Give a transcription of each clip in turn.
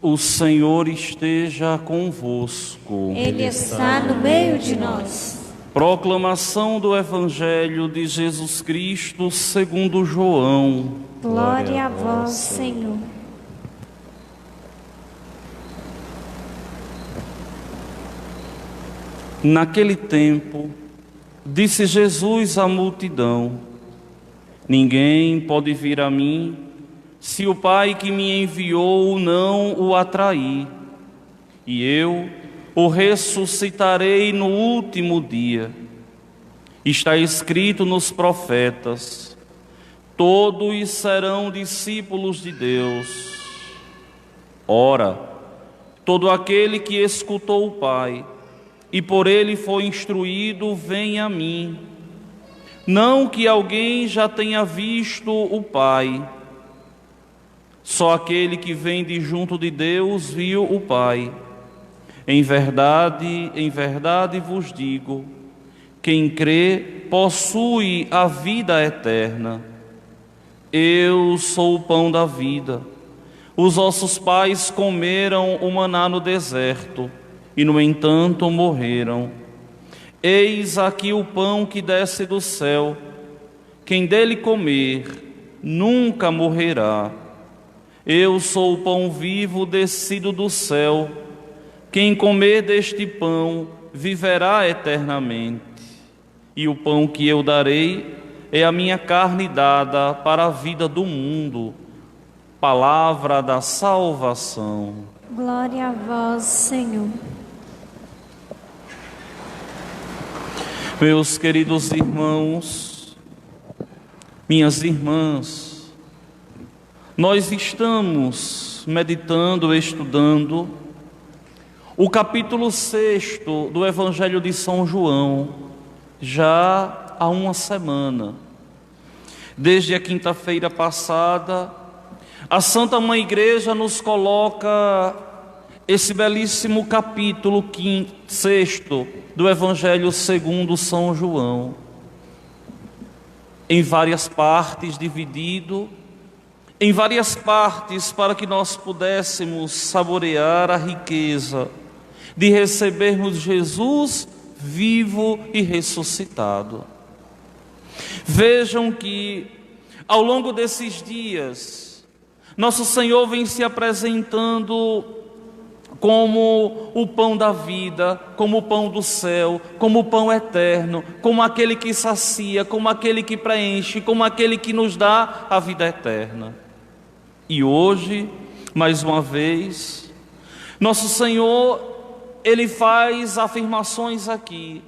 O Senhor esteja convosco. Ele está no meio de nós. Proclamação do Evangelho de Jesus Cristo segundo João. Glória a vós, Senhor. Naquele tempo, disse Jesus à multidão: Ninguém pode vir a mim se o Pai que me enviou não o atrair, e eu o ressuscitarei no último dia. Está escrito nos profetas: todos serão discípulos de Deus. Ora, todo aquele que escutou o Pai e por ele foi instruído, vem a mim. Não que alguém já tenha visto o Pai, só aquele que vem de junto de Deus viu o Pai. Em verdade vos digo, quem crê possui a vida eterna. Eu sou o pão da vida. Os vossos pais comeram o maná no deserto e, no entanto, morreram. Eis aqui o pão que desce do céu. Quem dele comer nunca morrerá. Eu sou o pão vivo descido do céu. Quem comer deste pão viverá eternamente. E o pão que eu darei é a minha carne dada para a vida do mundo. Palavra da salvação. Glória a vós, Senhor. Meus queridos irmãos, minhas irmãs, nós estamos meditando, estudando o capítulo 6 do Evangelho de São João, já há uma semana. Desde a quinta-feira passada, a Santa Mãe Igreja nos coloca esse belíssimo capítulo 6 do Evangelho segundo São João, em várias partes, dividido em várias partes, para que nós pudéssemos saborear a riqueza de recebermos Jesus vivo e ressuscitado. Vejam que ao longo desses dias, nosso Senhor vem se apresentando como o pão da vida, como o pão do céu, como o pão eterno, como aquele que sacia, como aquele que preenche, como aquele que nos dá a vida eterna. E hoje, mais uma vez, nosso Senhor, Ele faz afirmações aqui,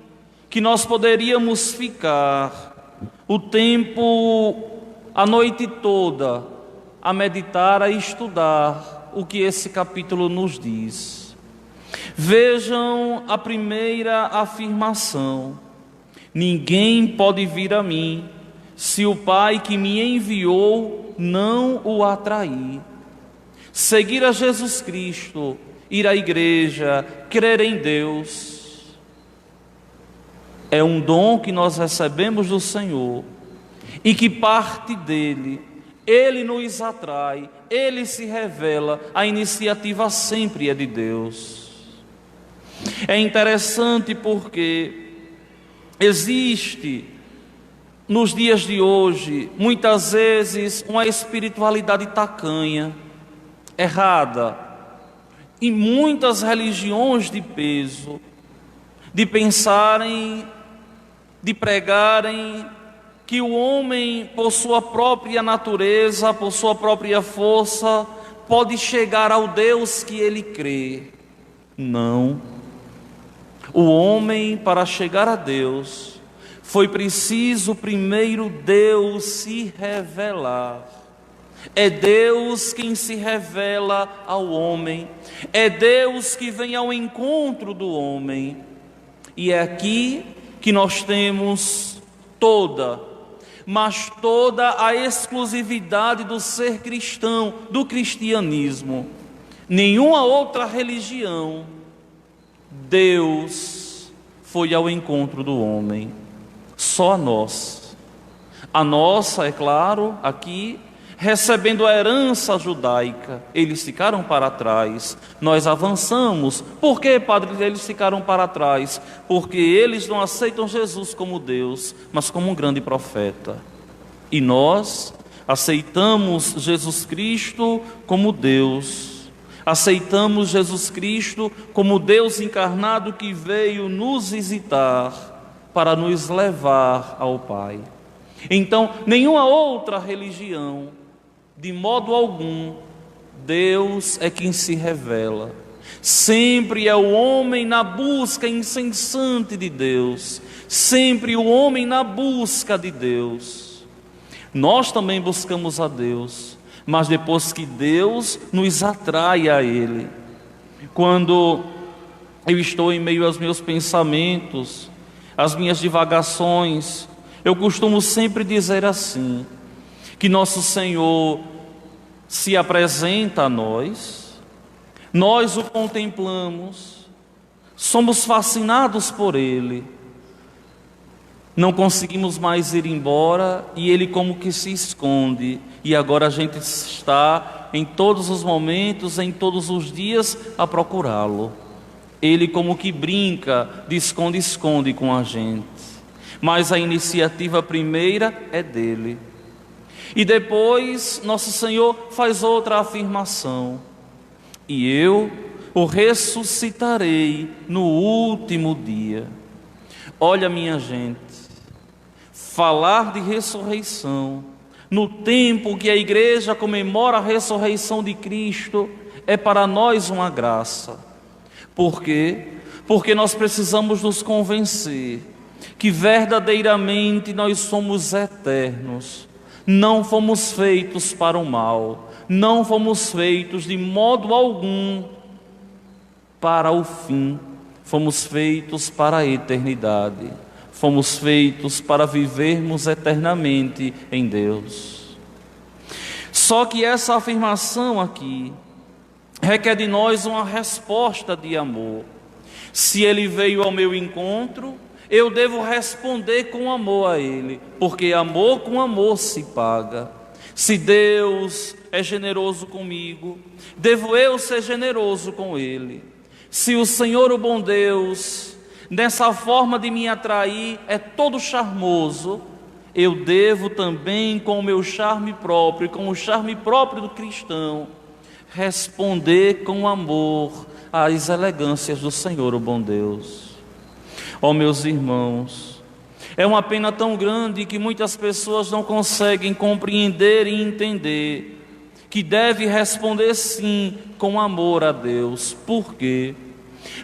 que nós poderíamos ficar o tempo, a noite toda, a meditar, a estudar o que esse capítulo nos diz. Vejam a primeira afirmação: ninguém pode vir a mim se o Pai que me enviou não o atrair. Seguir a Jesus Cristo, ir à igreja, crer em Deus, é um dom que nós recebemos do Senhor e que parte dele. Ele nos atrai, Ele se revela, a iniciativa sempre é de Deus. É interessante porque existe nos dias de hoje, muitas vezes, uma espiritualidade tacanha, errada, em muitas religiões de peso, de pensarem, de pregarem que o homem, por sua própria natureza, por sua própria força, pode chegar ao Deus que ele crê. Não. O homem, para chegar a Deus, foi preciso primeiro Deus se revelar. É Deus quem se revela ao homem. É Deus que vem ao encontro do homem. E é aqui que nós temos toda a exclusividade do ser cristão, do cristianismo. Nenhuma outra religião, Deus foi ao encontro do homem. Só a nossa. A nossa, é claro, aqui recebendo a herança judaica. Eles ficaram para trás, nós avançamos. Por que, Padre, eles ficaram para trás? Porque eles não aceitam Jesus como Deus, mas como um grande profeta. E nós aceitamos Jesus Cristo como Deus. Aceitamos Jesus Cristo como Deus encarnado que veio nos visitar para nos levar ao Pai. Então, nenhuma outra religião, de modo algum, Deus é quem se revela. Sempre é o homem na busca incessante de Deus. Sempre o homem na busca de Deus. Nós também buscamos a Deus, mas depois que Deus nos atrai a Ele. Quando eu estou em meio aos meus pensamentos, às minhas divagações, eu costumo sempre dizer assim, que nosso Senhor se apresenta a nós, nós o contemplamos, somos fascinados por Ele, não conseguimos mais ir embora e Ele como que se esconde, e agora a gente está em todos os momentos, em todos os dias a procurá-lo. Ele como que brinca de esconde-esconde com a gente, mas a iniciativa primeira é dele. E depois nosso Senhor faz outra afirmação: e eu o ressuscitarei no último dia. Olha, minha gente, falar de ressurreição no tempo que a igreja comemora a ressurreição de Cristo é para nós uma graça. Por quê? Porque nós precisamos nos convencer que verdadeiramente nós somos eternos. Não fomos feitos para o mal, não fomos feitos de modo algum para o fim, fomos feitos para a eternidade, fomos feitos para vivermos eternamente em Deus. Só que essa afirmação aqui requer de nós uma resposta de amor. Se Ele veio ao meu encontro, eu devo responder com amor a Ele, porque amor com amor se paga. Se Deus é generoso comigo, devo eu ser generoso com Ele. Se o Senhor, o bom Deus, nessa forma de me atrair, é todo charmoso, eu devo também, com o meu charme próprio, com o charme próprio do cristão, responder com amor às elegâncias do Senhor, o bom Deus. Ó meus irmãos, é uma pena tão grande que muitas pessoas não conseguem compreender e entender que deve responder sim com amor a Deus. Por quê?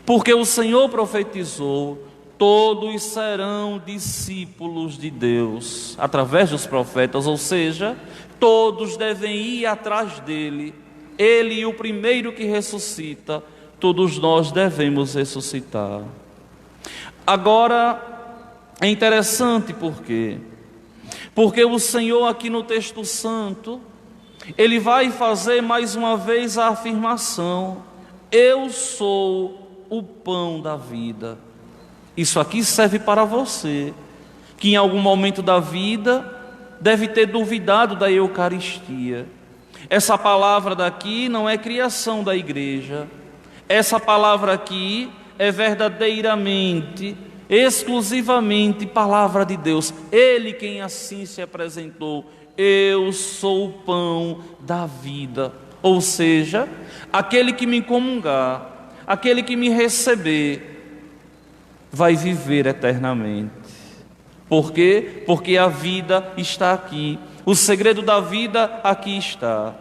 Porque o Senhor profetizou: todos serão discípulos de Deus, através dos profetas, ou seja, todos devem ir atrás dele. Ele, o primeiro que ressuscita, todos nós devemos ressuscitar. Agora, é interessante porque o Senhor aqui no texto santo, Ele vai fazer mais uma vez a afirmação: eu sou o pão da vida. Isso aqui serve para você, que em algum momento da vida deve ter duvidado da Eucaristia. Essa palavra daqui não é criação da igreja. Essa palavra aqui é verdadeiramente, exclusivamente palavra de Deus. Ele quem assim se apresentou: eu sou o pão da vida. Ou seja, aquele que me comungar, aquele que me receber, vai viver eternamente. Por quê? Porque a vida está aqui. O segredo da vida aqui está.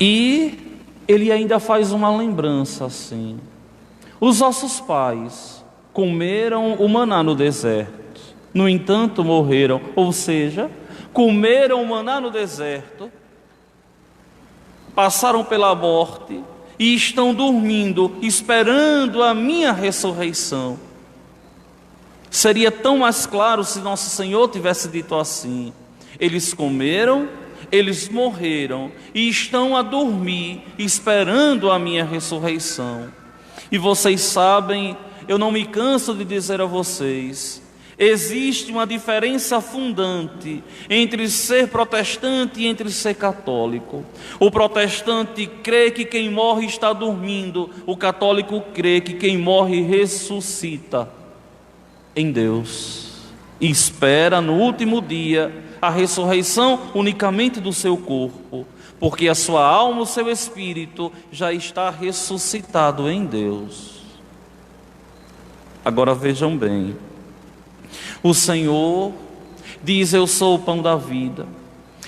E ele ainda faz uma lembrança assim: os nossos pais comeram o maná no deserto, no entanto morreram. Ou seja, comeram o maná no deserto, passaram pela morte e estão dormindo, esperando a minha ressurreição. Seria tão mais claro se nosso Senhor tivesse dito assim: eles comeram, eles morreram e estão a dormir, esperando a minha ressurreição. E vocês sabem, eu não me canso de dizer a vocês, Existe uma diferença fundante entre ser protestante e entre ser católico. O protestante crê que quem morre está dormindo, o católico crê que quem morre ressuscita em Deus e espera no último dia a ressurreição unicamente do seu corpo, porque a sua alma, o seu espírito já está ressuscitado em Deus. Agora vejam bem, o Senhor diz: eu sou o pão da vida,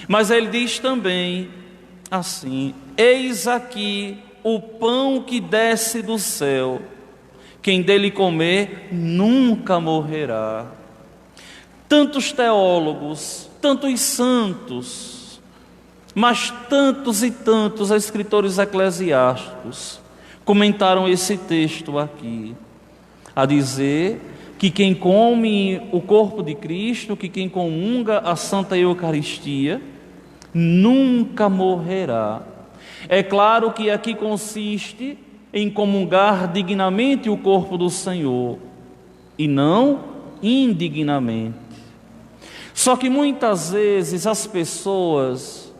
mas Ele diz também assim: eis aqui o pão que desce do céu, quem dele comer nunca morrerá. Tantos teólogos, tantos santos, mas tantos e tantos escritores eclesiásticos comentaram esse texto aqui, a dizer que quem come o corpo de Cristo, que quem comunga a Santa Eucaristia, nunca morrerá. É claro que aqui consiste em comungar dignamente o corpo do Senhor e não indignamente. Só que muitas vezes as pessoas,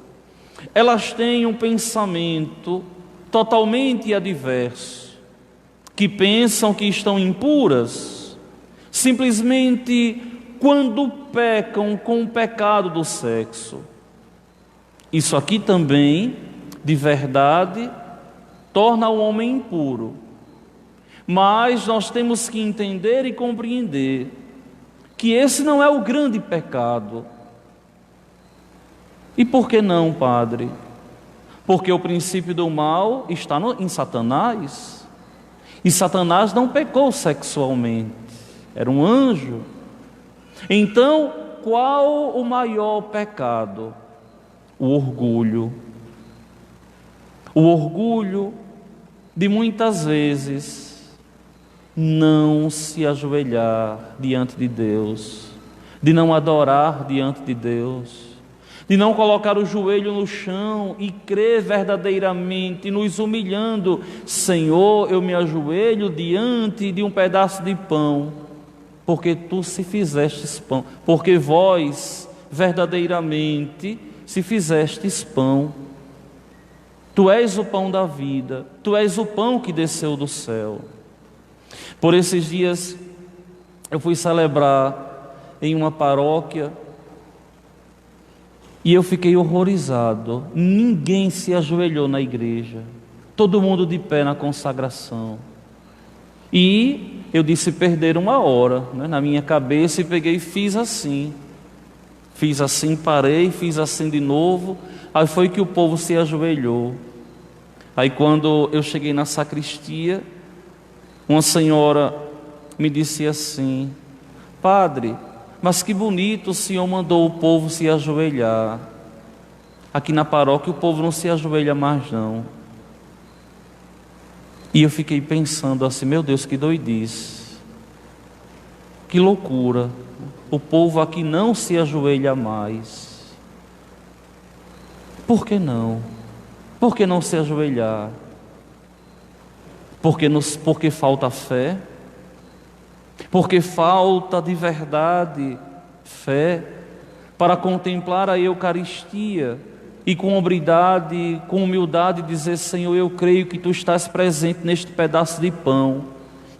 elas têm um pensamento totalmente adverso, que pensam que estão impuras simplesmente quando pecam com o pecado do sexo. Isso aqui também, de verdade, torna o homem impuro. Mas nós temos que entender e compreender que esse não é o grande pecado. E por que não, padre? Porque o princípio do mal está em Satanás. E Satanás não pecou sexualmente, era um anjo. Então, qual o maior pecado? O orgulho. O orgulho de muitas vezes não se ajoelhar diante de Deus, de não adorar diante de Deus, de não colocar o joelho no chão e crer verdadeiramente, nos humilhando: Senhor, eu me ajoelho diante de um pedaço de pão, porque tu se fizestes pão, porque vós verdadeiramente se fizestes pão. Tu és o pão da vida, tu és o pão que desceu do céu. Por esses dias eu fui celebrar em uma paróquia e eu fiquei horrorizado. Ninguém se ajoelhou na igreja, todo mundo de pé na consagração. E eu disse: perderam uma hora, né, na minha cabeça, e peguei e fiz assim, parei, fiz assim de novo. Aí foi que o povo se ajoelhou. Aí quando eu cheguei na sacristia, uma senhora me disse assim: padre, mas que bonito, o senhor mandou o povo se ajoelhar. Aqui na paróquia o povo não se ajoelha mais não. E eu fiquei pensando assim: meu Deus, que doidice, que loucura. O povo aqui não se ajoelha mais. Por que não? Por que não se ajoelhar? Porque falta fé? Porque falta de verdade fé para contemplar a Eucaristia e com hombridade, com humildade dizer: Senhor, eu creio que Tu estás presente neste pedaço de pão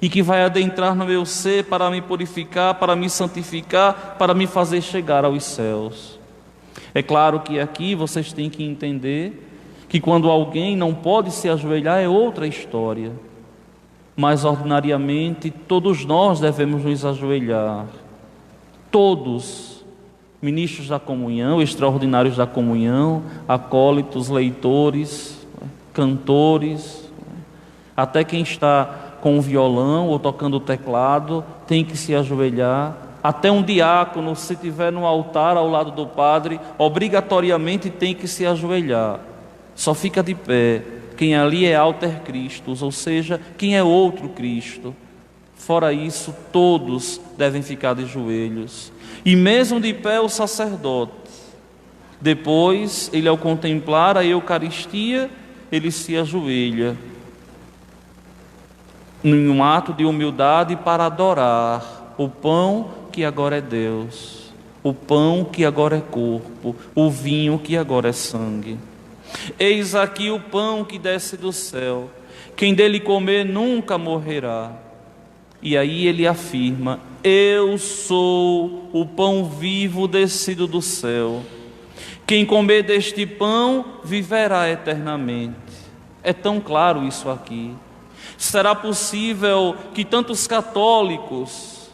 e que vai adentrar no meu ser para me purificar, para me santificar, para me fazer chegar aos céus. É claro que aqui vocês têm que entender que quando alguém não pode se ajoelhar é outra história. Mas ordinariamente todos nós devemos nos ajoelhar. Todos, ministros da comunhão, extraordinários da comunhão, acólitos, leitores, cantores, até quem está com o violão ou tocando o teclado tem que se ajoelhar. Até um diácono, se estiver no altar ao lado do padre, obrigatoriamente tem que se ajoelhar. Só fica de pé quem ali é alter Christus, ou seja, quem é outro Cristo. Fora isso, todos devem ficar de joelhos. E mesmo de pé o sacerdote, depois ele, ao contemplar a Eucaristia, ele se ajoelha em um ato de humildade para adorar o pão que agora é Deus, o pão que agora é corpo, o vinho que agora é sangue. Eis aqui o pão que desce do céu, quem dele comer nunca morrerá. E aí ele afirma: eu sou o pão vivo descido do céu. Quem comer deste pão viverá eternamente. É tão claro isso aqui. Será possível que tantos católicos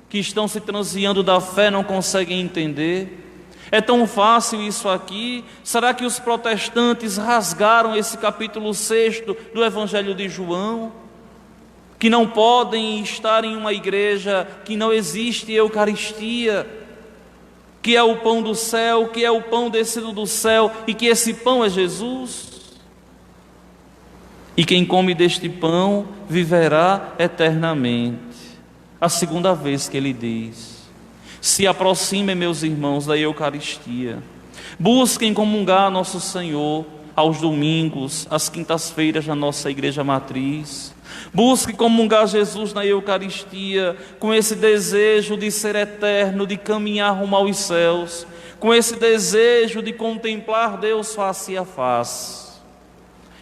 que estão se transviando da fé não conseguem entender? É tão fácil isso aqui? Será que os protestantes rasgaram esse capítulo 6 do Evangelho de João? Que não podem estar em uma igreja que não existe Eucaristia, que é o pão do céu, que é o pão descido do céu, e que esse pão é Jesus? E quem come deste pão viverá eternamente. A segunda vez que ele diz: se aproximem, meus irmãos, da Eucaristia. Busquem comungar nosso Senhor aos domingos, às quintas-feiras na nossa igreja matriz. Busque comungar Jesus na Eucaristia com esse desejo de ser eterno, de caminhar rumo aos céus, com esse desejo de contemplar Deus face a face.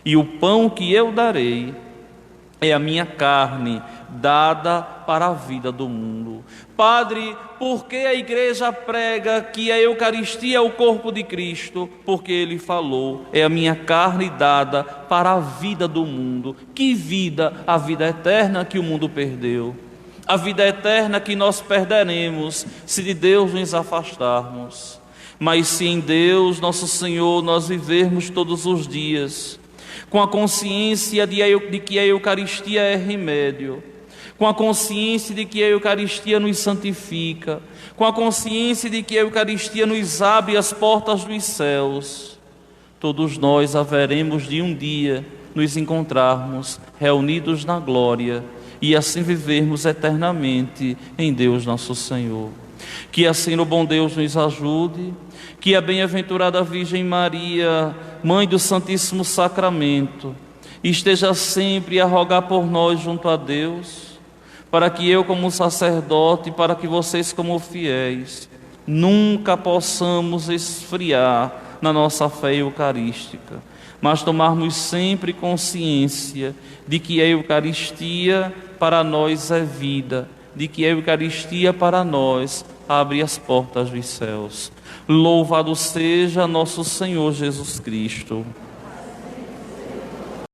E o pão que eu darei é a minha carne, dada para a vida do mundo. Padre, por que a igreja prega que a Eucaristia é o corpo de Cristo? Porque ele falou: é a minha carne dada para a vida do mundo. Que vida? A vida eterna que o mundo perdeu. A vida eterna que nós perderemos se de Deus nos afastarmos. Mas se em Deus, nosso Senhor, nós vivermos todos os dias com a consciência de que a Eucaristia é remédio, com a consciência de que a Eucaristia nos santifica, com a consciência de que a Eucaristia nos abre as portas dos céus, todos nós haveremos de um dia nos encontrarmos reunidos na glória e assim vivermos eternamente em Deus nosso Senhor. Que assim o bom Deus nos ajude, que a bem-aventurada Virgem Maria, Mãe do Santíssimo Sacramento, esteja sempre a rogar por nós junto a Deus, para que eu como sacerdote, para que vocês como fiéis, nunca possamos esfriar na nossa fé eucarística, mas tomarmos sempre consciência de que a Eucaristia para nós é vida, de que a Eucaristia para nós abre as portas dos céus. Louvado seja nosso Senhor Jesus Cristo.